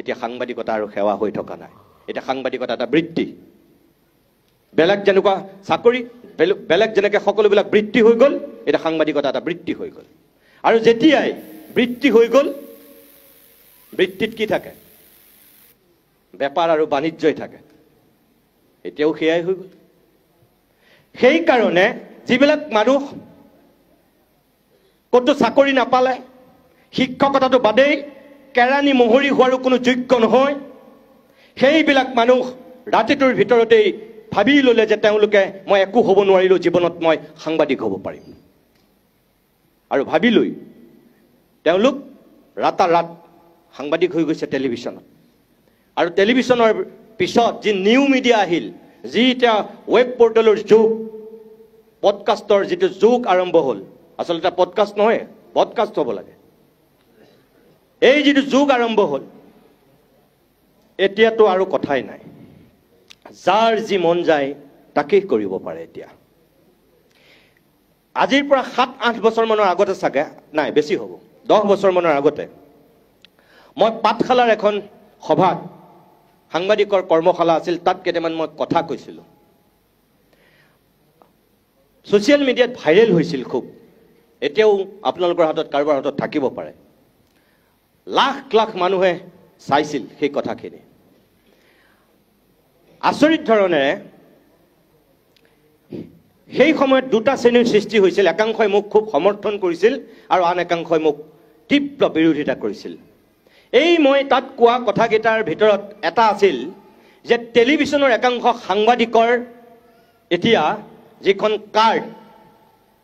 এতিয়া সাংবাদিকতা আৰু সেৱা হৈ থকা নাই এটা সাংবাদিকতা এটা বৃত্তি বেলেগ যেনেকুৱা চাকৰি বেলেগ যেনেকৈ সকলোবিলাক বৃত্তি হৈ গ'ল এটা সাংবাদিকতা এটা বৃত্তি হৈ গ'ল আৰু যেতিয়াই বৃত্তি হৈ গ'ল বৃত্তিত কি থাকে বেপাৰ আৰু বাণিজ্যই থাকে এতিয়াও সেয়াই হৈ গ'ল সেই কাৰণে যিবিলাক মানুহ কতো চাকৰি নাপালে শিক্ষকতাটো বাদেই কেৰাণী মোহৰি হোৱাৰো কোনো যোগ্য নহয় সেইবিলাক মানুহ ৰাতিটোৰ ভিতৰতেই ভাবি ল'লে যে তেওঁলোকে মই একো হ'ব নোৱাৰিলোঁ জীৱনত মই সাংবাদিক হ'ব পাৰিম আৰু ভাবি লৈ তেওঁলোক ৰাতাৰাত সাংবাদিক হৈ গৈছে টেলিভিশ্যনত আৰু টেলিভিশ্যনৰ পিছত যি নিউ মিডিয়া আহিল যি এতিয়া ৱেব পৰ্টেলৰ যুগ পডকাষ্টৰ যিটো যুগ আৰম্ভ হ'ল আচলতে পডকাষ্ট নহয় পডকাষ্ট হ'ব লাগে এই যিটো যুগ আৰম্ভ হ'ল এতিয়াতো আৰু কথাই নাই যাৰ যি মন যায় তাকেই কৰিব পাৰে এতিয়া আজিৰ পৰা 7-8 বছৰমানৰ আগতে চাগে নাই বেছি হ'ব 10 বছৰমানৰ আগতে মই পাঠশালাৰ এখন সভাত সাংবাদিকৰ কৰ্মশালা আছিল তাত কেইটামান মই কথা কৈছিলোঁ ছ'চিয়েল মিডিয়াত ভাইৰেল হৈছিল খুব এতিয়াও আপোনালোকৰ হাতত কাৰোবাৰ হাতত থাকিব পাৰে লাখ লাখ মানুহে চাইছিল সেই কথাখিনি আচৰিত ধৰণেৰে সেই সময়ত দুটা শ্ৰেণীৰ সৃষ্টি হৈছিল একাংশই মোক খুব সমৰ্থন কৰিছিল আৰু আন একাংশই মোক তীব্ৰ বিৰোধিতা কৰিছিল এই মই তাত কোৱা কথাকেইটাৰ ভিতৰত এটা আছিল যে টেলিভিশ্যনৰ একাংশ সাংবাদিকৰ এতিয়া যিখন কাৰ্ড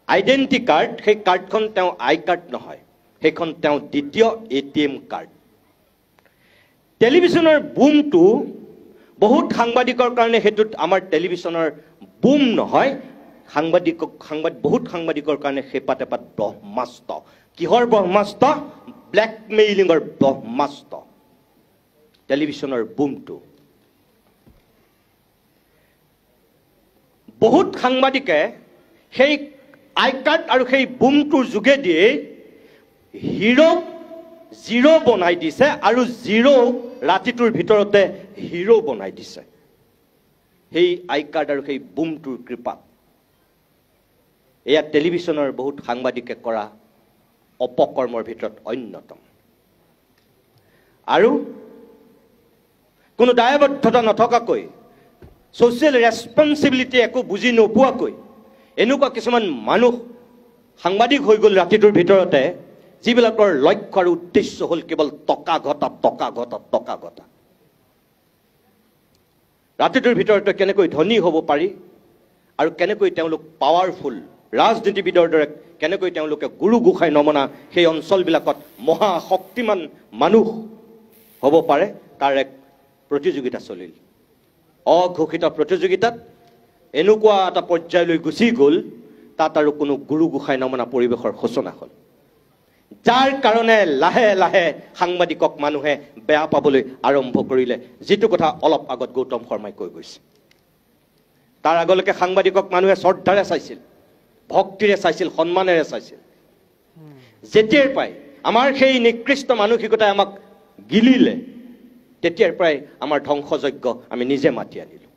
আইডেণ্টি কাৰ্ড সেই কাৰ্ডখন তেওঁ আই কাৰ্ড নহয় সেইখন তেওঁ দ্বিতীয় ATM কাৰ্ড টেলিভিশ্যনৰ বুমটো বহুত সাংবাদিকৰ কাৰণে সেইটো আমাৰ টেলিভিশ্যনৰ বুম নহয় বহুত সাংবাদিকৰ কাৰণে হেপাত ব্ৰহ্মাস্ত্ৰ কিহৰ ব্ৰহ্মাস্ত্ৰ ব্লেকমেইলিঙৰ ব্ৰহ্মাস্ত্ৰ টেলিভিশ্যনৰ বুমটো বহুত সাংবাদিকে সেই আই কাৰ্ড আৰু সেই বুমটোৰ যোগেদি হিৰোক জিৰো বনাই দিছে আৰু জিৰো ৰাতিটোৰ ভিতৰতে হিৰো বনাই দিছে সেই আই কাৰ্ড আৰু সেই বুমটোৰ কৃপাত এয়া টেলিভিশ্যনৰ বহুত সাংবাদিকে কৰা অপকৰ্মৰ ভিতৰত অন্যতম আৰু কোনো দায়বদ্ধতা নথকাকৈ ছ'চিয়েল ৰেছপন্সিবিলিটি একো বুজি নোপোৱাকৈ এনেকুৱা কিছুমান মানুহ সাংবাদিক হৈ গ'ল ৰাতিটোৰ ভিতৰতে যিবিলাকৰ লক্ষ্য আৰু উদ্দেশ্য হ'ল কেৱল টকা ঘটা ৰাতিটোৰ ভিতৰতে কেনেকৈ ধনী হ'ব পাৰি আৰু কেনেকৈ তেওঁলোক পাৱাৰফুল ৰাজনীতিবিদৰ দৰে কেনেকৈ তেওঁলোকে গুৰু গোসাঁই নমনা সেই অঞ্চলবিলাকত মহা শক্তিমান মানুহ হ'ব পাৰে তাৰ এক প্ৰতিযোগিতা চলিল অঘোষিত প্ৰতিযোগিতাত এনেকুৱা এটা পৰ্যায়লৈ গুচি গ'ল তাত আৰু কোনো গুৰু গোসাঁই নমনা পৰিৱেশৰ সূচনা হ'ল যাৰ কাৰণে লাহে লাহে সাংবাদিকক মানুহে বেয়া পাবলৈ আৰম্ভ কৰিলে যিটো কথা অলপ আগত গৌতম শৰ্মাই কৈ গৈছে তাৰ আগলৈকে সাংবাদিকক মানুহে শ্ৰদ্ধাৰে চাইছিল ভক্তিৰে চাইছিল সন্মানেৰে চাইছিল যেতিয়াৰ পৰাই আমাৰ সেই নিকৃষ্ট মানসিকতাই আমাক গিলিলে তেতিয়াৰ পৰাই আমাৰ ধ্বংসযজ্ঞ আমি নিজে মাতি আনিলোঁ